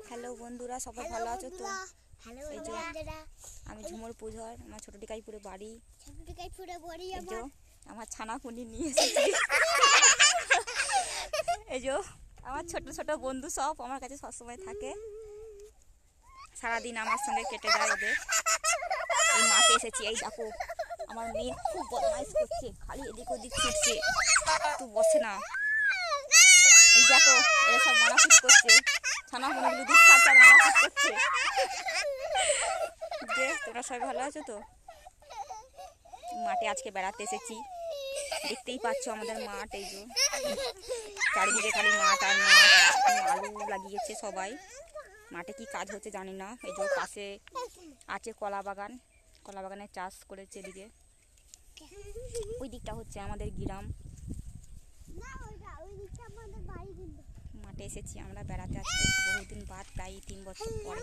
Hello বন্ধুরা, সবাই ভালো আছো তো? এই যে আমি ঝুমুর পুজোর আমার ছোট টিকাইপুরে বাড়ি। এই যে আমার ছানাপুনি নিয়ে এসেছি। এই যে আমার ছোট ছোট বন্ধু সব আমার কাছে সবসময় থাকে, সারাদিন আমার সঙ্গে কেটে যায় ওদের। এই মাঠে এসেছি, এই দেখো আমার মেয়ে খুব বদমাইশ করছে, খালি এদিক ওদিক ছুটছে, তো বসে না। এই দেখো এরা সব মারাপিট করছে, ছানাপুনিগুলো দুধ খাচ্ছে আর মারাপিট করছে। যে তোমরা সবাই ভালো আছো তো? মাঠে আজকে বেড়াতে এসেছি, দেখতেই পাচ্ছ আমাদের মাঠ। এই যে চারিদিকে খালি মাঠ আর মাঠ, আলু লাগিয়েছে সবাই। মাঠে কি কাজ হচ্ছে জানি না। এই যে পাশে আছে কলা বাগান, কলা বাগানের চাষ করেছে এদিকে। ওই দিকটা হচ্ছে আমাদের গ্রাম। মাঠে এসেছি আমরা বেড়াতে, আজকে বহুদিন বাদ, প্রায় 3 বছর পরে।